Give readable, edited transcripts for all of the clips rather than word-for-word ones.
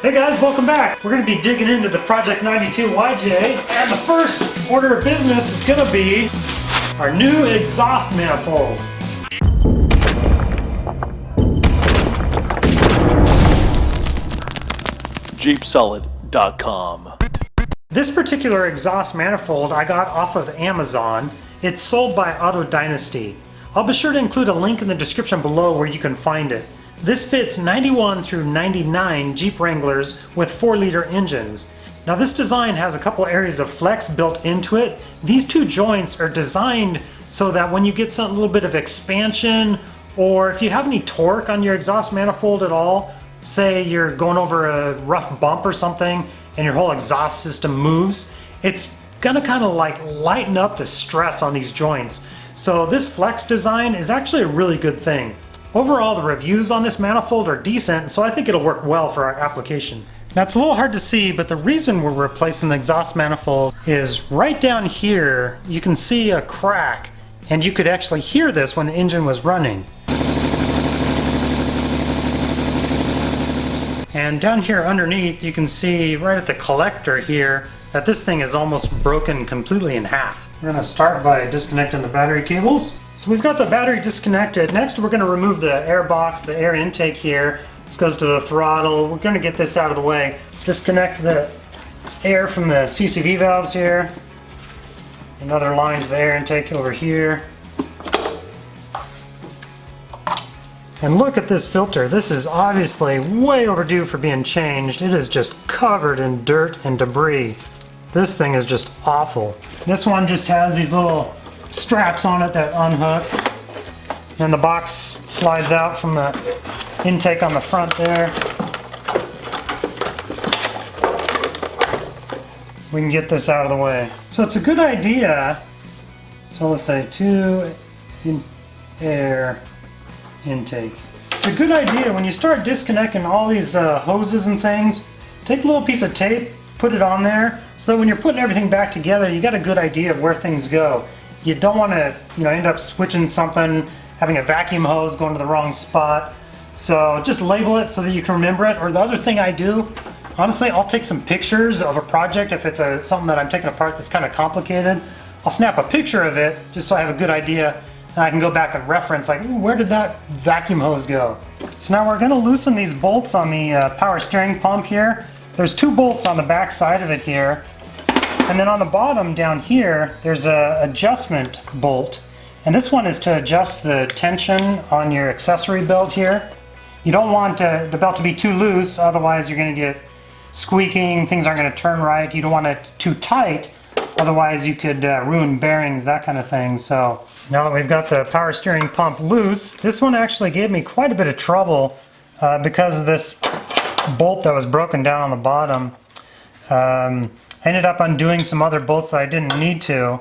Hey guys, welcome back. We're going to be digging into the Project 92 YJ, and the first order of business is going to be our new exhaust manifold. JeepSolid.com. This particular exhaust manifold I got off of Amazon. It's sold by Auto Dynasty. I'll be sure to include a link in the description below where you can find it. This fits 91 through 99 Jeep Wranglers with 4-liter engines. Now this design has a couple areas of flex built into it. These two joints are designed so that when you get a little bit of expansion, or if you have any torque on your exhaust manifold at all, say you're going over a rough bump or something and your whole exhaust system moves, it's gonna kind of like lighten up the stress on these joints. So this flex design is actually a really good thing. Overall, the reviews on this manifold are decent, so I think it'll work well for our application. Now it's a little hard to see, but the reason we're replacing the exhaust manifold is right down here, you can see a crack, and you could actually hear this when the engine was running. And down here underneath, you can see right at the collector here that this thing is almost broken completely in half. We're going to start by disconnecting the battery cables. So we've got the battery disconnected. Next we're going to remove the air box, the air intake here. This goes to the throttle. We're going to get this out of the way. Disconnect the air from the CCV valves here. Another line to the air intake over here. And look at this filter. This is obviously way overdue for being changed. It is just covered in dirt and debris. This thing is just awful. This one just has these little straps on it that unhook, and the box slides out from the intake on the front there. We can get this out of the way. So it's a good idea. So let's say air intake. It's a good idea when you start disconnecting all these hoses and things, take a little piece of tape, put it on there, so that when you're putting everything back together, you got a good idea of where things go. You don't want to, end up switching something, having a vacuum hose going to the wrong spot. So just label it so that you can remember it. Or the other thing I do, honestly, I'll take some pictures of a project if it's something that I'm taking apart that's kind of complicated. I'll snap a picture of it just so I have a good idea, and I can go back and reference, like, ooh, where did that vacuum hose go? So now we're going to loosen these bolts on the power steering pump here. There's 2 bolts on the back side of it here. And then on the bottom down here, there's a adjustment bolt. And this one is to adjust the tension on your accessory belt here. You don't want the belt to be too loose, otherwise you're going to get squeaking, things aren't going to turn right. You don't want it too tight, otherwise you could ruin bearings, that kind of thing. So now that we've got the power steering pump loose, this one actually gave me quite a bit of trouble because of this bolt that was broken down on the bottom. I ended up undoing some other bolts that I didn't need to.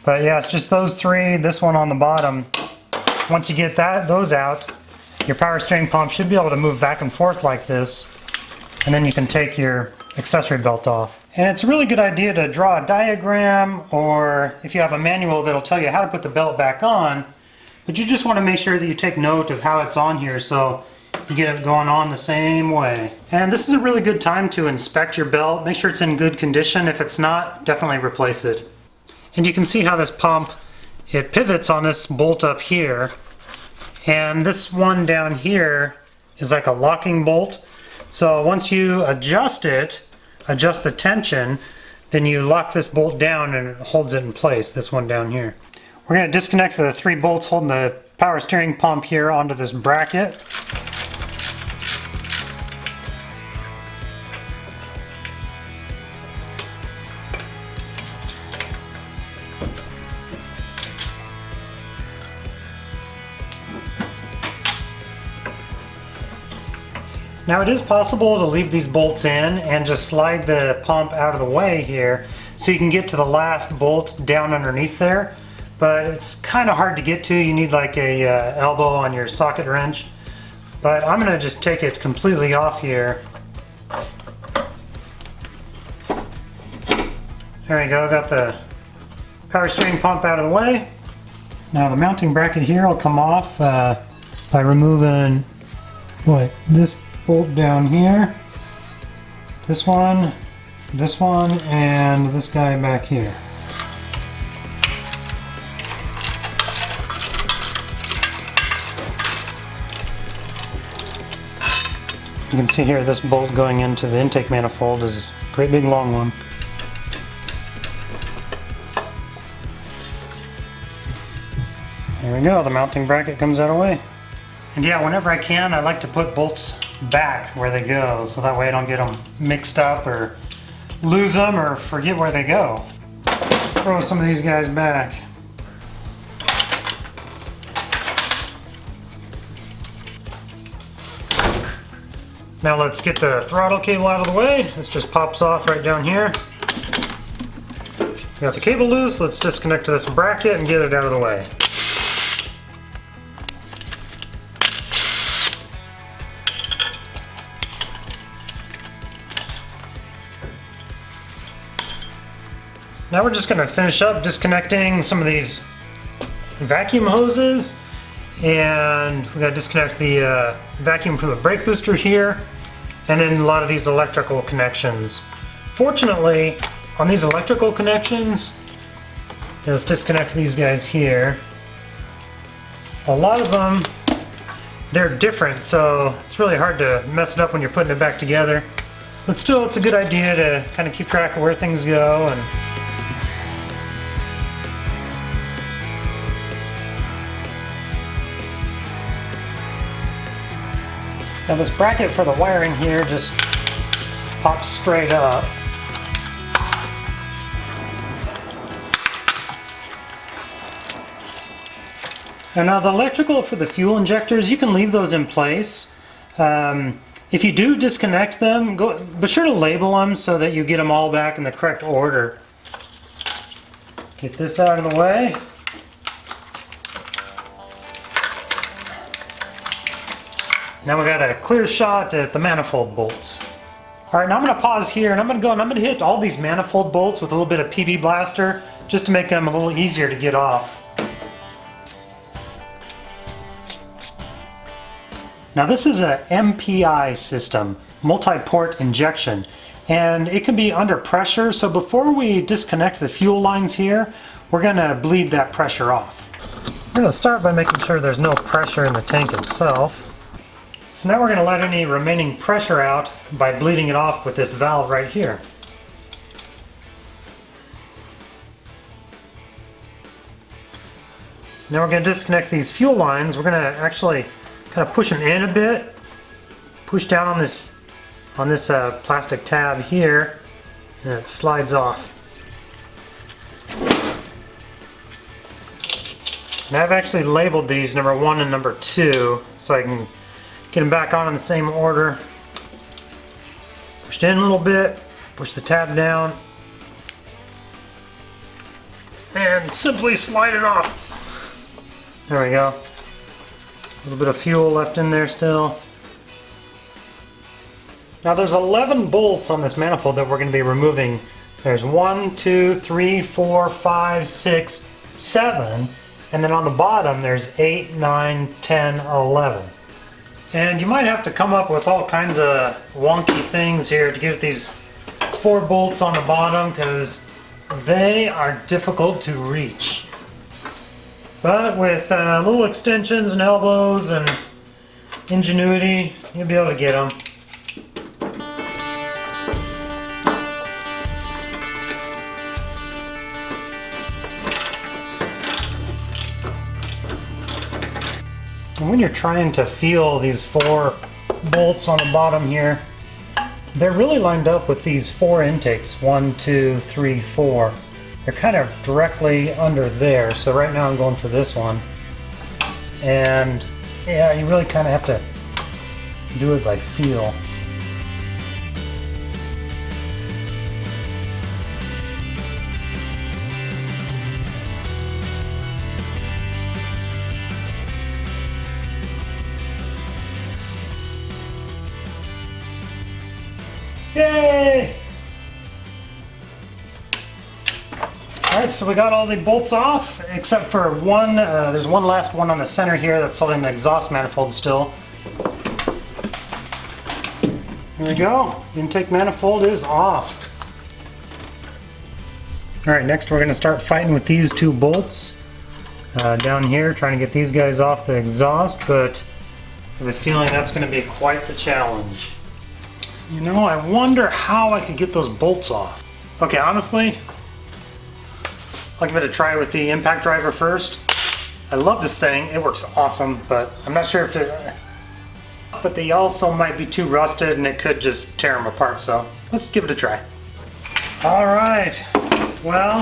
But yeah, it's just those 3, this one on the bottom. Once you get those out, your power steering pump should be able to move back and forth like this. And then you can take your accessory belt off. And it's a really good idea to draw a diagram, or if you have a manual that'll tell you how to put the belt back on. But you just want to make sure that you take note of how it's on here so you get it going on the same way. And this is a really good time to inspect your belt. Make sure it's in good condition. If it's not, definitely replace it. And you can see how this pump, it pivots on this bolt up here. And this one down here is like a locking bolt. So once you adjust it, adjust the tension, then you lock this bolt down and it holds it in place, this one down here. We're going to disconnect the 3 bolts holding the power steering pump here onto this bracket. Now it is possible to leave these bolts in and just slide the pump out of the way here so you can get to the last bolt down underneath there, but it's kind of hard to get to. You need like a elbow on your socket wrench. But I'm going to just take it completely off here. There we go, got the power steering pump out of the way. Now the mounting bracket here will come off by removing this bolt down here, this one, and this guy back here. You can see here this bolt going into the intake manifold is a great big long one. There we go, the mounting bracket comes out of the way. And yeah, whenever I can, I like to put bolts back where they go, so that way I don't get them mixed up or lose them or forget where they go. Throw some of these guys back. Now let's get the throttle cable out of the way. This just pops off right down here. Got the cable loose, let's disconnect this bracket and get it out of the way. Now we're just going to finish up disconnecting some of these vacuum hoses, and we got to disconnect the vacuum from the brake booster here, and then a lot of these electrical connections. Fortunately, on these electrical connections, let's disconnect these guys here. A lot of them, they're different, so it's really hard to mess it up when you're putting it back together. But still, it's a good idea to kind of keep track of where things go. And now this bracket for the wiring here just pops straight up. And now the electrical for the fuel injectors, you can leave those in place. If you do disconnect them, be sure to label them so that you get them all back in the correct order. Get this out of the way. Now we got a clear shot at the manifold bolts. Alright, now I'm going to pause here and I'm going to hit all these manifold bolts with a little bit of PB Blaster just to make them a little easier to get off. Now this is a MPI system, multi-port injection, and it can be under pressure, so before we disconnect the fuel lines here, we're going to bleed that pressure off. We're going to start by making sure there's no pressure in the tank itself. So now we're going to let any remaining pressure out by bleeding it off with this valve right here. Now we're going to disconnect these fuel lines. We're going to actually kind of push them in a bit, push down on this plastic tab here, and it slides off. And I've actually labeled these number 1 and number 2 so I can get them back on in the same order. Push it in a little bit, push the tab down, and simply slide it off. There we go. A little bit of fuel left in there still. Now there's 11 bolts on this manifold that we're going to be removing. There's 1, 2, 3, 4, 5, 6, 7, and then on the bottom there's 8, 9, 10, 11. And you might have to come up with all kinds of wonky things here to get these 4 bolts on the bottom because they are difficult to reach. But with little extensions and elbows and ingenuity, you'll be able to get them. And when you're trying to feel these 4 bolts on the bottom here, they're really lined up with these 4 intakes, 1, 2, 3, 4. They're kind of directly under there, so right now I'm going for this one. And yeah, you really kind of have to do it by feel. Yay! Alright, so we got all the bolts off, except for one. There's one last one on the center here that's holding the exhaust manifold still. Here we go. Intake manifold is off. Alright, next we're going to start fighting with these two bolts down here, trying to get these guys off the exhaust, but I have a feeling that's going to be quite the challenge. You know, I wonder how I could get those bolts off. Okay, honestly, I'll give it a try with the impact driver first. I love this thing, it works awesome, but I'm not sure if it... But they also might be too rusted and it could just tear them apart, so let's give it a try. Alright, well,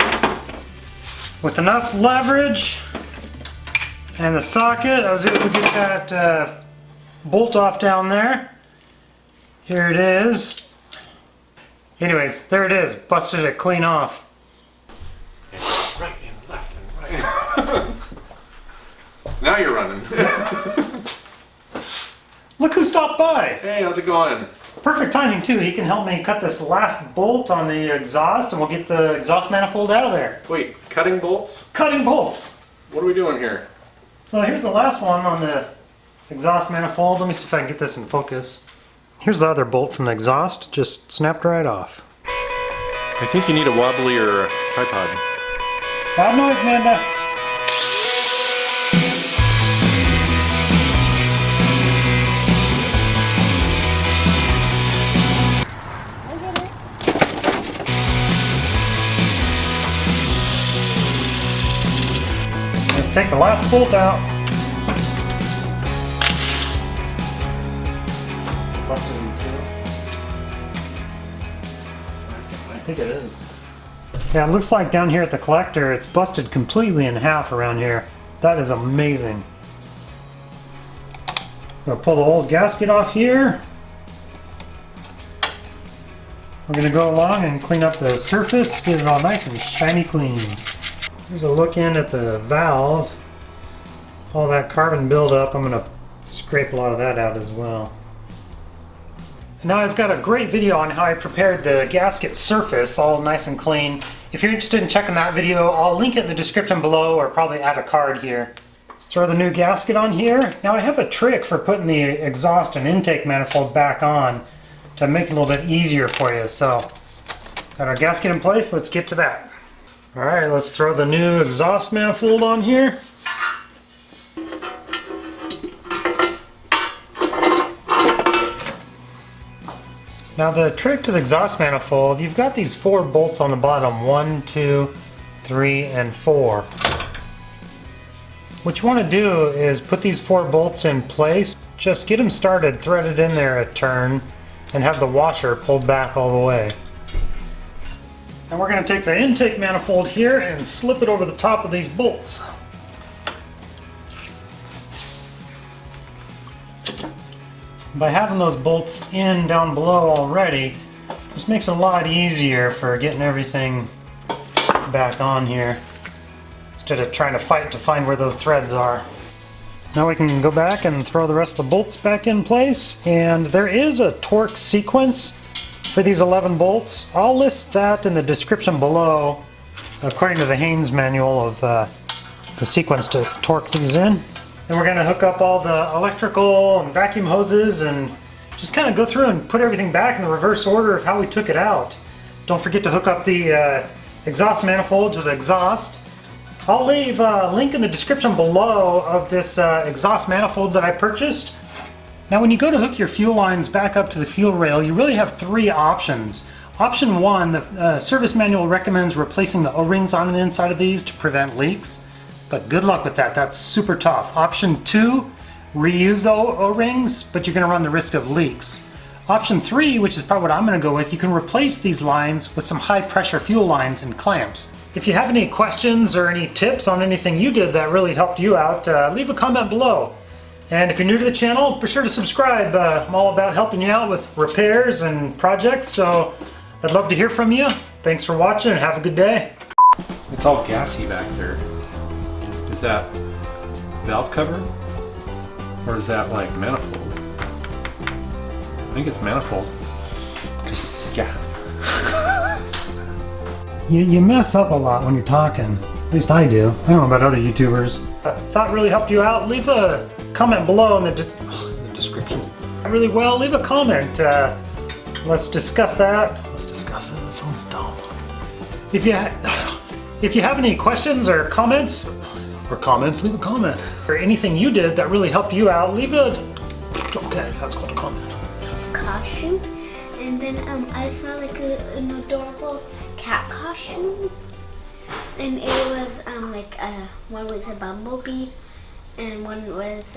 with enough leverage and the socket, I was able to get that bolt off down there. Here it is. Anyways, there it is. Busted it clean off. Right and left and right. Now you're running. Look who stopped by. Hey, how's it going? Perfect timing too. He can help me cut this last bolt on the exhaust and we'll get the exhaust manifold out of there. Wait, cutting bolts? Cutting bolts. What are we doing here? So here's the last one on the exhaust manifold. Let me see if I can get this in focus. Here's the other bolt from the exhaust. Just snapped right off. I think you need a wobblier tripod. Loud noise, Amanda. Let's take the last bolt out. I think it is. Yeah, it looks like down here at the collector it's busted completely in half around here. That is amazing. I'm going to pull the old gasket off here. We're going to go along and clean up the surface, get it all nice and shiny clean. Here's a look in at the valve. All that carbon buildup, I'm going to scrape a lot of that out as well. Now I've got a great video on how I prepared the gasket surface all nice and clean. If you're interested in checking that video, I'll link it in the description below or probably add a card here. Let's throw the new gasket on here. Now I have a trick for putting the exhaust and intake manifold back on to make it a little bit easier for you. So, got our gasket in place, let's get to that. Alright, let's throw the new exhaust manifold on here. Now the trick to the exhaust manifold, you've got these 4 bolts on the bottom, 1, 2, 3, and 4. What you want to do is put these 4 bolts in place, just get them started, threaded in there a turn, and have the washer pulled back all the way. And we're going to take the intake manifold here and slip it over the top of these bolts. By having those bolts in down below already, just makes it a lot easier for getting everything back on here instead of trying to fight to find where those threads are. Now we can go back and throw the rest of the bolts back in place, and there is a torque sequence for these 11 bolts. I'll list that in the description below according to the Haynes manual of the sequence to torque these in. Then we're going to hook up all the electrical and vacuum hoses and just kind of go through and put everything back in the reverse order of how we took it out. Don't forget to hook up the exhaust manifold to the exhaust. I'll leave a link in the description below of this exhaust manifold that I purchased. Now when you go to hook your fuel lines back up to the fuel rail, you really have 3 options. Option 1, the service manual recommends replacing the O-rings on the inside of these to prevent leaks. But good luck with that, that's super tough. Option 2, reuse the O-rings, but you're going to run the risk of leaks. Option 3, which is probably what I'm going to go with, you can replace these lines with some high pressure fuel lines and clamps. If you have any questions or any tips on anything you did that really helped you out, leave a comment below. And if you're new to the channel, be sure to subscribe. I'm all about helping you out with repairs and projects, so I'd love to hear from you. Thanks for watching and have a good day. It's all gassy back there. Is that valve cover? Or is that like manifold? I think it's manifold. Because it's gas. You mess up a lot when you're talking. At least I do. I don't know about other YouTubers. Thought really helped you out. Leave a comment below in the description. Really well, leave a comment. let's discuss that. Let's discuss that. That sounds dumb. If you have any questions or comments, leave a comment. Or anything you did that really helped you out, leave it. Okay, that's called a comment. Costumes, and then I saw like an adorable cat costume, and it was one was a bumblebee, and one was